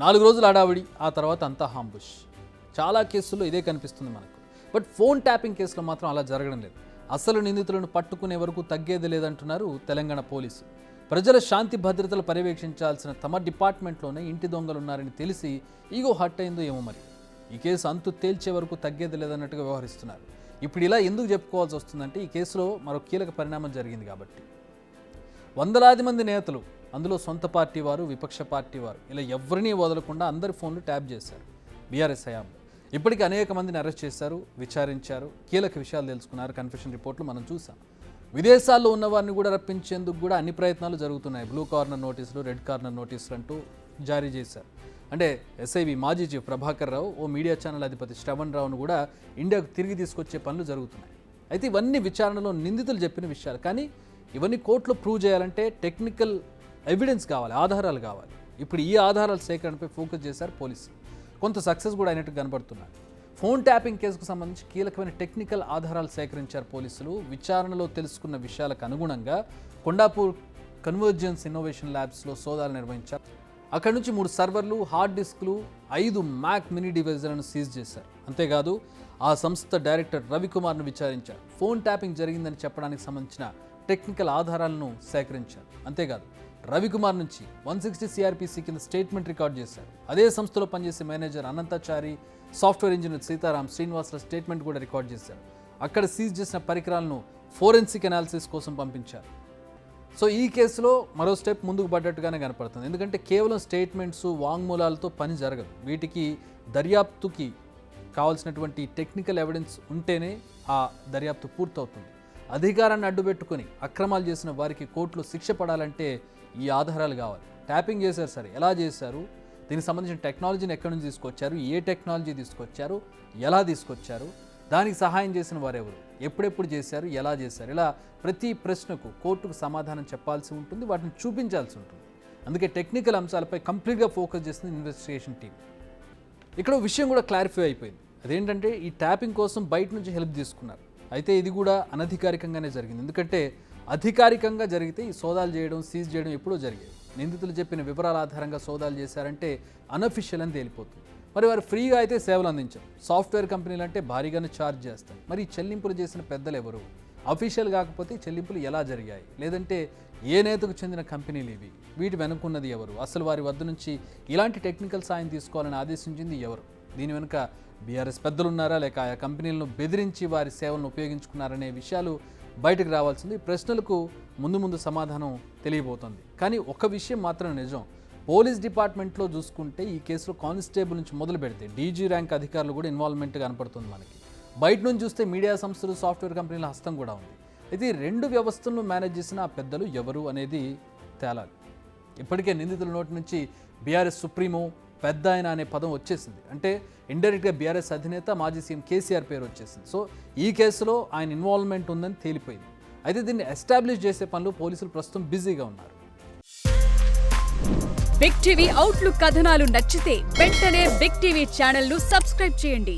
4 రోజులు హడావిడి, ఆ తర్వాత అంతా హాంబుష్. చాలా కేసుల్లో ఇదే కనిపిస్తుంది మనకు. బట్ ఫోన్ ట్యాపింగ్ కేసులో మాత్రం అలా జరగడం లేదు. అసలు నిందితులను పట్టుకునే వరకు తగ్గేది లేదంటున్నారు తెలంగాణ పోలీసు. ప్రజల శాంతి భద్రతలు పర్యవేక్షించాల్సిన తమ డిపార్ట్మెంట్లోనే ఇంటి దొంగలున్నారని తెలిసి ఈగో హర్ట్ అయిందో ఏమో మరి. ఈ కేసు అంతు తేల్చే వరకు తగ్గేది లేదన్నట్టుగా వ్యవహరిస్తున్నారు. ఇప్పుడు ఇలా ఎందుకు చెప్పుకోవాల్సి వస్తుందంటే ఈ కేసులో మరో కీలక పరిణామం జరిగింది కాబట్టి. వందలాది మంది నేతలు, అందులో సొంత పార్టీ వారు, విపక్ష పార్టీ వారు, ఇలా ఎవరినీ వదలకుండా అందరి ఫోన్లు ట్యాప్ చేశారు బీఆర్ఎస్ హయాంలో. ఇప్పటికీ అనేక మందిని అరెస్ట్ చేశారు, విచారించారు, కీలక విషయాలు తెలుసుకున్నారు. కన్ఫెషన్ రిపోర్ట్లు మనం చూసాం. విదేశాల్లో ఉన్న వారిని కూడా రప్పించేందుకు కూడా అన్ని ప్రయత్నాలు జరుగుతున్నాయి. బ్లూ కార్నర్ నోటీసులు, రెడ్ కార్నర్ నోటీసులు అంటూ జారీ చేశారు. అంటే ఎస్ఐవి మాజీ చీఫ్ ప్రభాకర్ రావు, ఓ మీడియా ఛానల్ అధిపతి శ్రవణ్ రావును కూడా ఇండియాకు తిరిగి తీసుకొచ్చే పనులు జరుగుతున్నాయి. అయితే ఇవన్నీ విచారణలో నిందితులు చెప్పిన విషయాలు. కానీ ఇవన్నీ కోర్టులో ప్రూవ్ చేయాలంటే టెక్నికల్ ఎవిడెన్స్ కావాలి, ఆధారాలు కావాలి. ఇప్పుడు ఈ ఆధారాల సేకరణపై ఫోకస్ చేశారు పోలీసులు. కొంత సక్సెస్ కూడా అయినట్టు కనబడుతున్నారు. ఫోన్ ట్యాపింగ్ కేసుకు సంబంధించి కీలకమైన టెక్నికల్ ఆధారాలు సేకరించారు పోలీసులు. విచారణలో తెలుసుకున్న విషయాలకు అనుగుణంగా కొండాపూర్ కన్వర్జెన్స్ ఇన్నోవేషన్ ల్యాబ్స్లో సోదాలు నిర్వహించారు. అక్కడి నుంచి 3 సర్వర్లు, హార్డ్ డిస్క్లు, 5 మ్యాక్ మినీ డివైజులను సీజ్ చేశారు. అంతేకాదు ఆ సంస్థ డైరెక్టర్ రవికుమార్ను విచారించారు. ఫోన్ ట్యాపింగ్ జరిగిందని చెప్పడానికి సంబంధించిన టెక్నికల్ ఆధారాలను సేకరించారు. అంతేకాదు రవికుమార్ నుంచి 160 సిఆర్పిసి కింద స్టేట్మెంట్ రికార్డ్ చేశారు. అదే సంస్థలో పనిచేసే manager Anantachari, software engineer Sitaram Srinivasarao statement కూడా రికార్డ్ చేశారు. అక్కడ సీజ్ చేసిన పరికరాలను ఫోరెన్సిక్ అనాలిసిస్ కోసం పంపించారు. సో ఈ కేసులో మరో స్టెప్ ముందుకు పడ్డట్టుగానే కనపడుతుంది. ఎందుకంటే కేవలం స్టేట్మెంట్స్, వాంగ్మూలాలతో పని జరగదు. వీటికి దర్యాప్తుకి కావాల్సినటువంటి టెక్నికల్ ఎవిడెన్స్ ఉంటేనే ఆ దర్యాప్తు పూర్తవుతుంది. అధికారాన్ని అడ్డుపెట్టుకుని అక్రమాలు చేసిన వారికి కోర్టులో శిక్ష పడాలంటే ఈ ఆధారాలు కావాలి. ట్యాపింగ్ చేశారు సరే, ఎలా చేశారు, దీనికి సంబంధించిన టెక్నాలజీని ఎక్కడి నుంచి తీసుకొచ్చారు, ఏ టెక్నాలజీ తీసుకొచ్చారు, ఎలా తీసుకొచ్చారు, దానికి సహాయం చేసిన వారెవరు, ఎప్పుడెప్పుడు చేశారు, ఎలా చేశారు, ఇలా ప్రతి ప్రశ్నకు కోర్టుకు సమాధానం చెప్పాల్సి ఉంటుంది, వాటిని చూపించాల్సి ఉంటుంది. అందుకే టెక్నికల్ అంశాలపై కంప్లీట్గా ఫోకస్ చేస్తుంది ఇన్వెస్టిగేషన్ టీం. ఇక్కడ విషయం కూడా క్లారిఫై అయిపోయింది. అదేంటంటే ఈ ట్యాపింగ్ కోసం బయట నుంచి హెల్ప్ తీసుకున్నారు. అయితే ఇది కూడా అనధికారికంగానే జరిగింది. ఎందుకంటే అధికారికంగా జరిగితే ఈ సోదాలు చేయడం, సీజ్ చేయడం ఎప్పుడో జరిగేది. నిందితులు చెప్పిన వివరాల ఆధారంగా సోదాలు చేశారంటే అనఫిషియల్ అని తేలిపోతుంది. మరి వారు ఫ్రీగా అయితే సేవలు అందించారు. సాఫ్ట్వేర్ కంపెనీలు అంటే భారీగానే ఛార్జ్ చేస్తారు. మరి చెల్లింపులు చేసిన పెద్దలు ఎవరు? అఫీషియల్ కాకపోతే చెల్లింపులు ఎలా జరిగాయి? లేదంటే ఏ నేతకు చెందిన కంపెనీలు ఇవి? వీటి వెనుకున్నది ఎవరు? అసలు వారి వద్ద నుంచి ఇలాంటి టెక్నికల్ సాయం తీసుకోవాలని ఆదేశించింది ఎవరు? దీని వెనుక బీఆర్ఎస్ పెద్దలు ఉన్నారా, లేక ఆయా కంపెనీలను బెదిరించి వారి సేవలను ఉపయోగించుకున్నారనే విషయాలు బయటకు రావాల్సింది. ప్రశ్నలకు ముందు సమాధానం తెలియబోతోంది. కానీ ఒక విషయం మాత్రం నిజం, పోలీస్ డిపార్ట్మెంట్లో చూసుకుంటే ఈ కేసులో కానిస్టేబుల్ నుంచి మొదలు పెడితే డీజీ ర్యాంక్ అధికారులు కూడా ఇన్వాల్వ్మెంట్ కనపడుతుంది మనకి. బయట నుంచి చూస్తే మీడియా సంస్థలు, సాఫ్ట్వేర్ కంపెనీల హస్తం కూడా ఉంది. అయితే ఈ 2 వ్యవస్థలను మేనేజ్ చేసిన ఆ పెద్దలు ఎవరు అనేది తేలాలి. ఇప్పటికే నిందితుల నోటి నుంచి బీఆర్ఎస్ సుప్రీమో, పెద్ద ఆయన అనే పదం వచ్చేసింది. అంటే ఇండైరెక్ట్గా బీఆర్ఎస్ అధినేత మాజీ సీఎం కేసీఆర్ పేరు వచ్చేసింది. సో ఈ కేసులో ఆయన ఇన్వాల్వ్మెంట్ ఉందని తేలిపోయింది. అయితే దీన్ని ఎస్టాబ్లిష్ చేసే పనులు పోలీసులు ప్రస్తుతం బిజీగా ఉన్నారు. బిగ్ టీవీ అవుట్లుక్ కథనాలు నచ్చితే వెంటనే బిగ్ టీవీ ఛానల్ ను సబ్స్క్రైబ్ చేయండి.